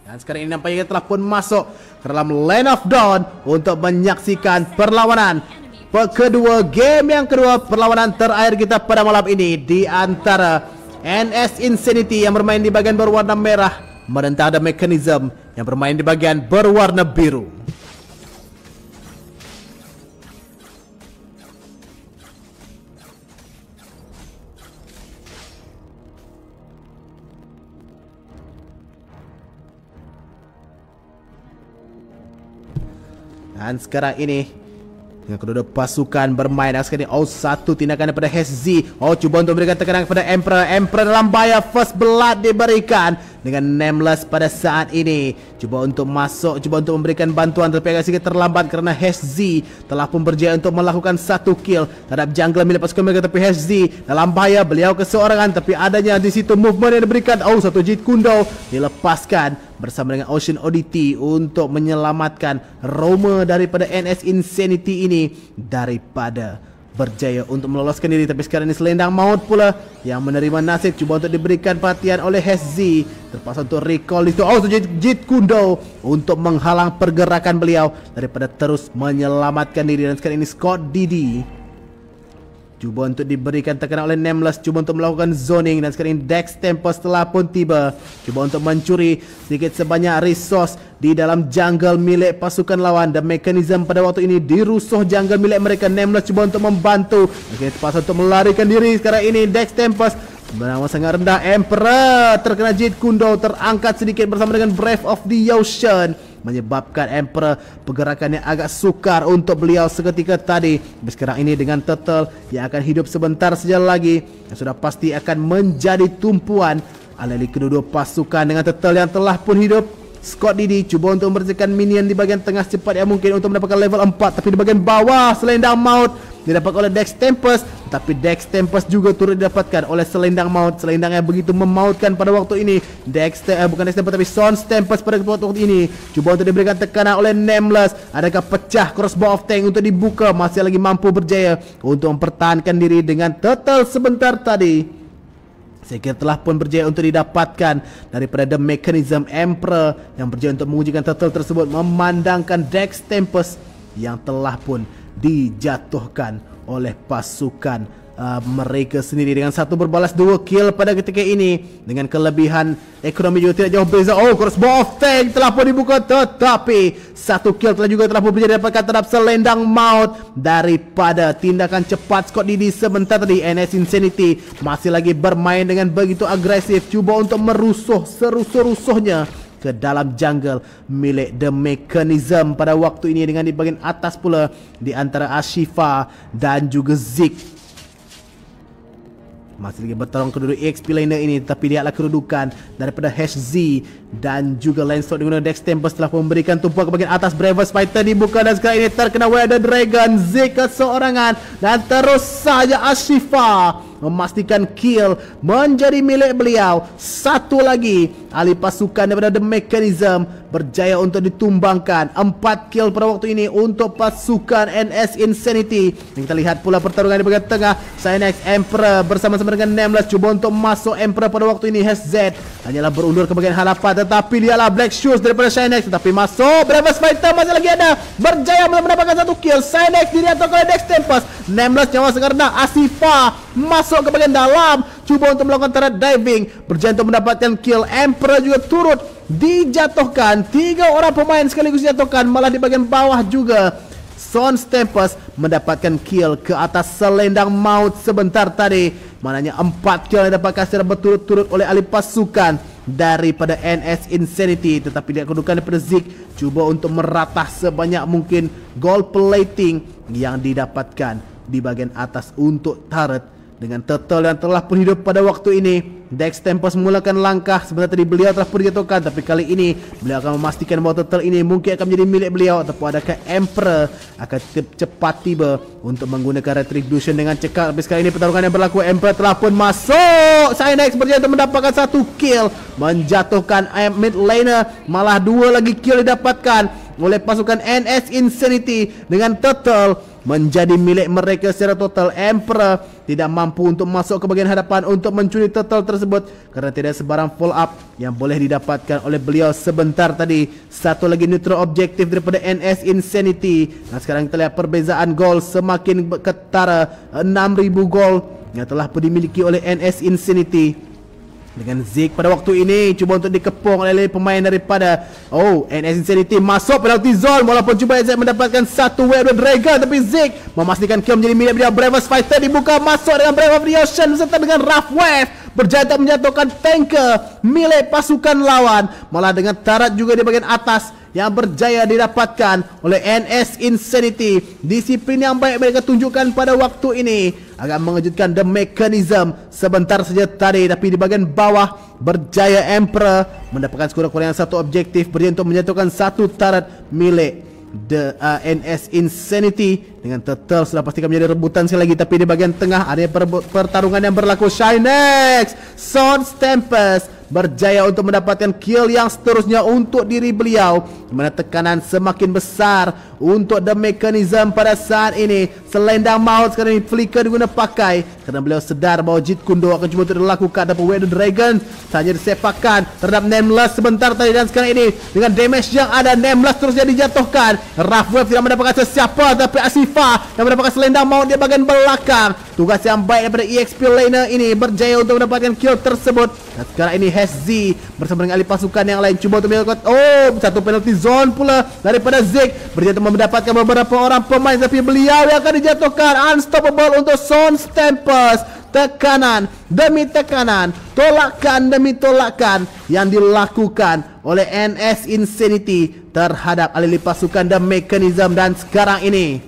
Dan sekarang ini nampaknya telah pun masuk ke dalam Land of Dawn untuk menyaksikan perlawanan kedua, game yang kedua, perlawanan terakhir kita pada malam ini di antara NS Insanity yang bermain di bagian berwarna merah menentang The Mechanism yang bermain di bagian berwarna biru. Dan sekarang ini dengan kedua pasukan bermain sekarang ini. Oh, satu tindakan daripada HZ. Oh, cuba untuk memberikan tekanan kepada Emperor. Emperor dalam bahaya. First blood diberikan dengan Nameless pada saat ini. Cuba untuk masuk, cuba untuk memberikan bantuan, tapi agak sedikit terlambat kerana HZ telah pun berjaya untuk melakukan satu kill terhadap jungle milik pasukan mereka. Tapi HZ dalam bahaya, beliau keseorangan, tapi adanya di situ movement yang diberikan. Oh, satu Jeet Kune Do dilepaskan bersama dengan Ocean Oddity untuk menyelamatkan Roma daripada NS Insanity ini daripada berjaya untuk meloloskan diri. Tapi sekarang ini selendang maut pula yang menerima nasib. Cuba untuk diberikan perhatian oleh HZ, terpaksa untuk recall itu. Oh, Jeet Kune Do untuk menghalang pergerakan beliau daripada terus menyelamatkan diri. Dan sekarang ini Scott Didi cuba untuk diberikan tekanan oleh Nameless, cuba untuk melakukan zoning. Dan sekarang ini Dex Tempest telah pun tiba, cuba untuk mencuri sedikit sebanyak resource di dalam jungle milik pasukan lawan. The Mechanism pada waktu ini dirusuh jungle milik mereka. Nameless cuba untuk membantu, akhirnya terpaksa untuk melarikan diri. Sekarang ini Dex Tempest bernama sangat rendah. Emperor terkena Jeet Kune Do, terangkat sedikit bersama dengan Brave of the Ocean, menyebabkan Emperor pergerakannya agak sukar untuk beliau seketika tadi. Tapi sekarang ini dengan Turtle yang akan hidup sebentar saja lagi, yang sudah pasti akan menjadi tumpuan alih-alih kedua-dua pasukan. Dengan Turtle yang telah pun hidup, Scott Didi cuba untuk membersihkan minion di bagian tengah secepat yang mungkin untuk mendapatkan level 4. Tapi di bagian bawah selendang maut didapatkan oleh Dex Tempest, tapi Dex Tempest juga turut didapatkan oleh selendang maut. Selendang yang begitu memautkan pada waktu ini. Bukan Dex Tempest tapi Sons Tempest pada waktu ini cuba untuk diberikan tekanan oleh Nameless. Adakah pecah crossbow of tank untuk dibuka? Masih lagi mampu berjaya untuk mempertahankan diri dengan Turtle sebentar tadi. Saya kira telah pun berjaya untuk didapatkan daripada The Mechanism. Emperor yang berjaya untuk mengujikan Turtle tersebut, memandangkan Dex Tempest yang telah pun dijatuhkan oleh pasukan mereka sendiri dengan satu berbalas 2 kill pada ketika ini. Dengan kelebihan ekonomi juga tidak jauh beza. Oh, crossbow of tank telah pun dibuka, tetapi satu kill telah pun berjaya didapatkan terhadap selendang maut daripada tindakan cepat Scott Didi sebentar tadi. NS Insanity masih lagi bermain dengan begitu agresif, cuba untuk merusuh serusuh-rusuhnya ke dalam jungle milik The Mechanism pada waktu ini. Dengan di bagian atas pula di antara Ashifa dan juga Zeke masih lagi bertarung kedua EXP laner ini, tapi lihatlah kedudukan daripada HZ dan juga Lancelot dengan Dex Tempest telah memberikan tumpuan ke bagian atas. Bravest Fighter dibuka dan sekarang ini terkena Way of the Dragon. Zeke keseorangan dan terus saja Ashifa memastikan kill menjadi milik beliau. Satu lagi ahli pasukan daripada The Mechanism berjaya untuk ditumbangkan. 4 kill pada waktu ini untuk pasukan NS Insanity. Dan kita lihat pula pertarungan di bagian tengah. Cynex Emperor bersama-sama dengan Nameless cuba untuk masuk. Emperor pada waktu ini HZ hanyalah berundur ke bagian hadapan, tetapi lihatlah Black Shoes daripada Cynex, tetapi masuk. Bravest Fighter masih lagi ada, berjaya mendapatkan satu kill. Cynex dilihat oleh Dex Tempest. Nameless nyawa sangat rendah. Ashifa masuk ke bagian dalam, cuba untuk melakukan turret diving, berjaya untuk mendapatkan kill. Emperor juga turut dijatuhkan. 3 orang pemain sekaligus dijatuhkan. Malah di bagian bawah juga Sons Tempest mendapatkan kill ke atas selendang maut sebentar tadi. Mananya 4 kill yang didapatkan secara berturut-turut oleh ahli pasukan daripada NS Insanity. Tetapi dia kedudukan daripada Zeke cuba untuk meratah sebanyak mungkin gold plating yang didapatkan di bagian atas untuk turret. Dengan Turtle yang telah pun hidup pada waktu ini, Dex Tempest memulakan langkah. Sebentar tadi beliau telah pun dijatuhkan, tapi kali ini beliau akan memastikan bahawa Turtle ini mungkin akan menjadi milik beliau. Ataupun adakah Emperor akan cepat tiba untuk menggunakan Retribution dengan cekal. Tapi sekarang ini pertarungan yang berlaku, Emperor telah pun masuk. Cynex berjaya untuk mendapatkan satu kill, menjatuhkan mid laner. Malah 2 lagi kill didapatkan oleh pasukan NS Insanity. Dengan Turtle menjadi milik mereka secara total. Emperor tidak mampu untuk masuk ke bagian hadapan untuk mencuri Turtle tersebut. tersebut karena tidak sebarang follow up yang boleh didapatkan oleh beliau sebentar tadi. Satu lagi neutral objektif daripada NS Insanity. Nah, sekarang kita lihat perbezaan gol semakin ketara, 6,000 gol yang telah pun dimiliki oleh NS Insanity. Dengan Zik pada waktu ini cuba untuk dikepung oleh pemain daripada NS Insanity, masuk penalty zone walaupun cuba Zik mendapatkan satu wave Dragon, tapi Zik memastikan kill menjadi milik dia. Bravest Fighter dibuka masuk dengan Brave of the Ocean serta dengan Rough Wave berjaya tak menjatuhkan tanker milik pasukan lawan, malah dengan tarat juga di bagian atas yang berjaya didapatkan oleh NS Insanity. Disiplin yang baik mereka tunjukkan pada waktu ini agak mengejutkan The Mechanism sebentar saja tadi, tapi di bagian bawah berjaya Emperor mendapatkan sekurang-kurangnya satu objektif, berjaya untuk menjatuhkan satu tarat milik The NS Insanity. Dengan Turtle sudah pastikan menjadi rebutan sekali lagi, tapi di bagian tengah ada pertarungan yang berlaku. Shinex, Swords Tempest berjaya untuk mendapatkan kill yang seterusnya untuk diri beliau, di mana tekanan semakin besar untuk The Mechanism pada saat ini. Selendang maut sekarang ini Flicker diguna pakai kerana beliau sedar bahawa Jeet Kune Do akan cuba untuk dilakukan, dan Weather Dragon sahaja disepakan terhadap Nameless sebentar tadi, dan sekarang ini dengan damage yang ada Nameless terusnya dijatuhkan. Rough Wave tidak mendapatkan sesiapa, tapi Asifa yang mendapatkan selendang maut di bahagian belakang. Tugas yang baik daripada EXP laner ini berjaya untuk mendapatkan kill tersebut, dan sekarang ini Hezzy bersama dengan ahli pasukan yang lain cuba untuk melakukan satu penalty zone pula daripada Zik, berjaya untuk mendapatkan beberapa orang pemain, tapi beliau yang akan dijatuhkan. Unstoppable untuk Swords Tempest. Tekanan demi tekanan, tolakan demi tolakan yang dilakukan oleh NS Insanity terhadap ahli pasukan The Mechanism, dan sekarang ini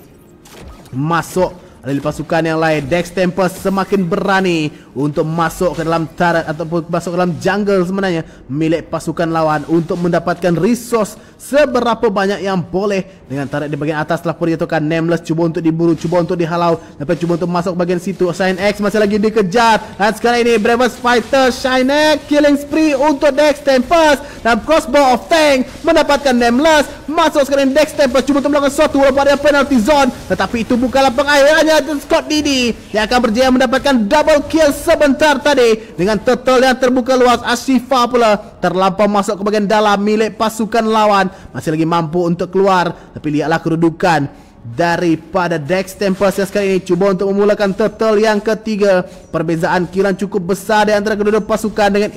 masuk ahli pasukan yang lain. Dex Tempest semakin berani untuk masuk ke dalam turret ataupun masuk ke dalam jungle sebenarnya milik pasukan lawan untuk mendapatkan resource seberapa banyak yang boleh. Dengan turret di bagian atas telah pun dijatuhkan. Nameless cuba untuk diburu, cuba untuk dihalau, dapat cuba untuk masuk bagian situ. Shinex masih lagi dikejar, dan sekarang ini Bravest Fighter Shinex killing spree untuk Dex Tempest, dan Crossbow of Tank mendapatkan Nameless. Masuk sekarang Dex Tempest cuba untuk melakukan sesuatu walaupun ada penalty zone, tetapi itu bukanlah pengakhirannya. Scott Didi yang akan berjaya mendapatkan double kill sebentar tadi dengan Turtle yang terbuka luas. Ashifa pula terlampau masuk ke bagian dalam milik pasukan lawan, masih lagi mampu untuk keluar, tapi lihatlah kedudukan daripada Dex Tempest yang sekali ini cuba untuk memulakan Turtle yang ketiga. Perbezaan kill cukup besar di antara kedua pasukan dengan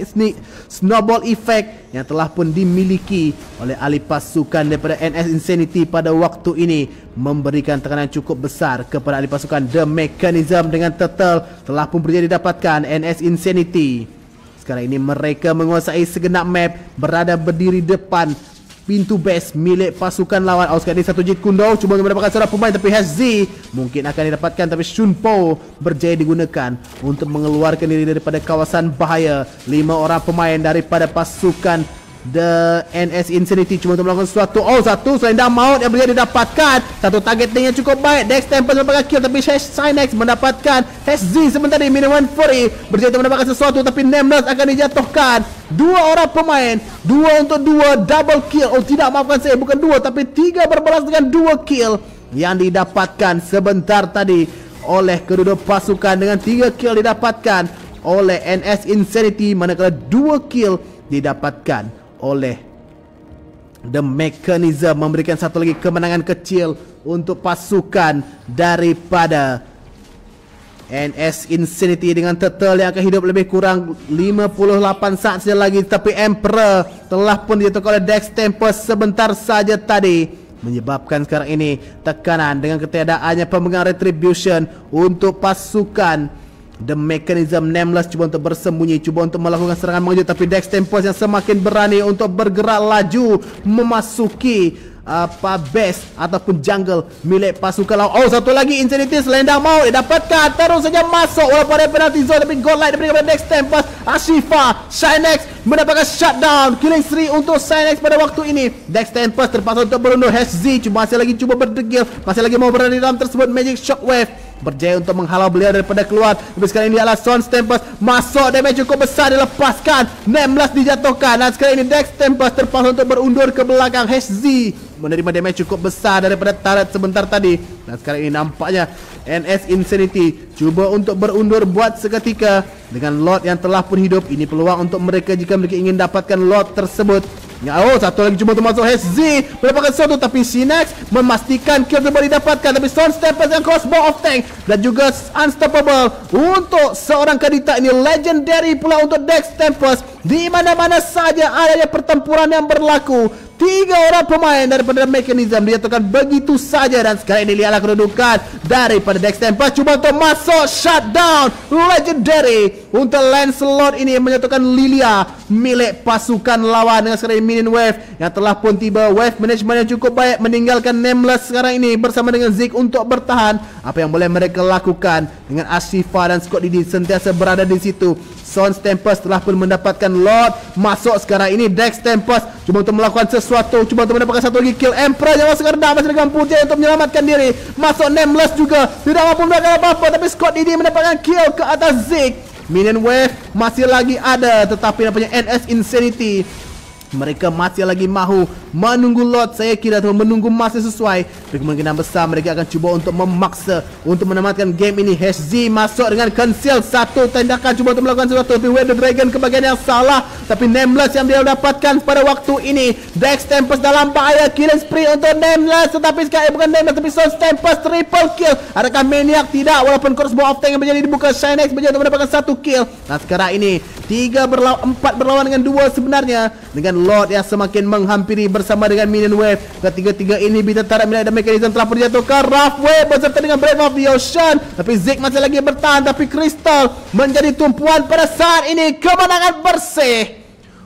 snowball effect yang telah pun dimiliki oleh ahli pasukan daripada NS Insanity pada waktu ini, memberikan tekanan cukup besar kepada ahli pasukan The Mechanism. Dengan Turtle telah pun berjaya didapatkan NS Insanity. Sekarang ini mereka menguasai segenap map, berada berdiri depan pintu base milik pasukan lawan. Sekarang ini satu Jeet Kune Do cuba mendapatkan seorang pemain, tapi Hezzy mungkin akan didapatkan, tapi Shunpo berjaya digunakan untuk mengeluarkan diri daripada kawasan bahaya. 5 orang pemain daripada pasukan The NS Insanity cuba untuk melakukan sesuatu. Satu selendang maut yang berjaya didapatkan. Satu targeting yang cukup baik. Dex Tempest mendapatkan kill, tapi Shinex mendapatkan Hezzy sebentar ini. Minion Fury berjaya untuk mendapatkan sesuatu, tapi Nameless akan dijatuhkan. 2 orang pemain, 2 untuk 2 double kill. Tidak, maafkan saya, bukan 2 tapi 3 berbalas dengan 2 kill yang didapatkan sebentar tadi oleh kedua pasukan, dengan 3 kill didapatkan oleh NS Insanity, manakala 2 kill didapatkan oleh The Mechanism, memberikan satu lagi kemenangan kecil untuk pasukan daripada NS Insanity. Dengan Turtle yang akan hidup lebih kurang 58 saat saja lagi, tapi Emperor telah pun dijatuhkan oleh Dex Tempest sebentar saja tadi, menyebabkan sekarang ini tekanan dengan ketiadaannya pemegang retribution untuk pasukan The Mechanism. Nameless cuba untuk bersembunyi, cuba untuk melakukan serangan mengejut, tapi Dex Tempest yang semakin berani untuk bergerak laju memasuki base ataupun jungle milik pasukan lawan. Satu lagi Insanity selendang maut didapatkan, terus saja masuk walaupun ada penalty zone, tapi goal light diberikan kepada Dex Tempest. Ashifa Shinex mendapatkan shutdown, killing spree untuk Shinex pada waktu ini. Dex Tempest terpaksa untuk berundur. Hezzy masih lagi cuba berdegil, masih lagi mau berada di dalam tersebut. Magic Shockwave berjaya untuk menghalau beliau daripada keluar, tapi sekarang ini adalah Swords Tempest masuk, damage cukup besar dilepaskan. Nameless dijatuhkan, dan sekarang ini Dex Tempest terpaksa untuk berundur ke belakang. Hezzy menerima damage cukup besar daripada turret sebentar tadi, Dan sekarang ini nampaknya NS Insanity cuba untuk berundur buat seketika dengan lot yang telah pun hidup. Ini peluang untuk mereka jika mereka ingin dapatkan lot tersebut. Oh, satu lagi cuba untuk masuk HZ, mendapatkan satu, tapi Sinex memastikan kill tersebut didapatkan. Tapi Stone Steppers dan crossbow of tank dan juga unstoppable untuk seorang kadita ini. Legendary pula untuk Dex Tempest. Di mana-mana saja adanya pertempuran yang berlaku, 3 orang pemain daripada Mekanism dijatuhkan begitu saja. Dan sekarang ini lihatlah kedudukan daripada Dex Tempest. Cuba untuk masuk shutdown. Legendary untuk Lancelot ini menyatukan Lilia milik pasukan lawan. Dengan sekarang ini Minion Wave yang telah pun tiba. Wave management yang cukup baik meninggalkan Nameless sekarang ini bersama dengan Zeke untuk bertahan. Apa yang boleh mereka lakukan dengan Ashifa dan Scott Didi sentiasa berada di situ. Sons Tempest telah pun mendapatkan Lord. Masuk sekarang ini Dex Tempest cuba untuk melakukan sesuatu, cuba untuk mendapatkan satu lagi kill. Emperor yang masuk rendah masih dengan putih untuk menyelamatkan diri. Masuk Nameless juga tidak mampu melakukan apa-apa, tapi Scott Didi mendapatkan kill ke atas Zeke. Minion Wave masih lagi ada, tetapi nampaknya NS Insanity mereka masih lagi mahu menunggu lot, saya kira, atau menunggu masa sesuai. Kemungkinan besar mereka akan cuba untuk memaksa untuk menamatkan game ini. HZ masuk dengan conceal, satu tindakan cuba untuk melakukan sesuatu, tapi Wave the Dragon ke bagian yang salah. Tapi Nameless yang dia dapatkan pada waktu ini. Dex Tempest dalam bahaya, killing spree untuk Nameless, tetapi sekarang bukan Nameless tapi Sons Tempest triple kill. Adakah Maniac? Tidak, walaupun crossbow of tank yang menjadi dibuka. Shinex menjadi untuk mendapatkan satu kill. Dan sekarang ini 4 berlawan dengan 2 sebenarnya, dengan Lord yang semakin menghampiri bersama dengan Minion Wave. Ketiga-tiga ini bisa tarap milik dan Mekanism telah dijatuhkan. Rough Wave beserta dengan Brave of the Ocean, tapi Zeke masih lagi bertahan. Tapi Crystal menjadi tumpuan pada saat ini. Kemenangan bersih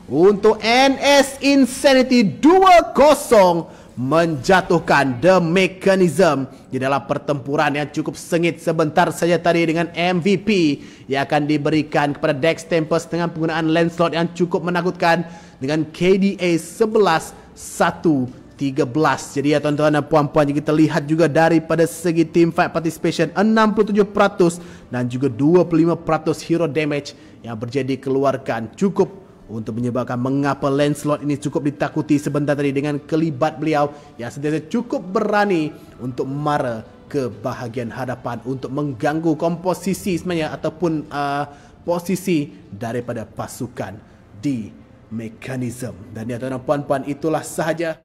untuk NS Insanity 2-0 menjatuhkan The Mekanism di dalam pertempuran yang cukup sengit sebentar saja tadi, dengan MVP yang akan diberikan kepada Dex Tempest dengan penggunaan Lancelot yang cukup menakutkan dengan KDA 11-1-13. Jadi ya tuan-tuan dan puan-puan, kita lihat juga daripada segi team fight participation 67% dan juga 25% hero damage yang berjadi keluarkan, cukup untuk menyebabkan mengapa Lancelot ini cukup ditakuti sebentar tadi dengan kelibat beliau yang sentiasa cukup berani untuk mara ke bahagian hadapan untuk mengganggu komposisi sebenarnya ataupun posisi daripada pasukan di Mekanism. Dan ya tuan-tuan dan puan-puan, itulah sahaja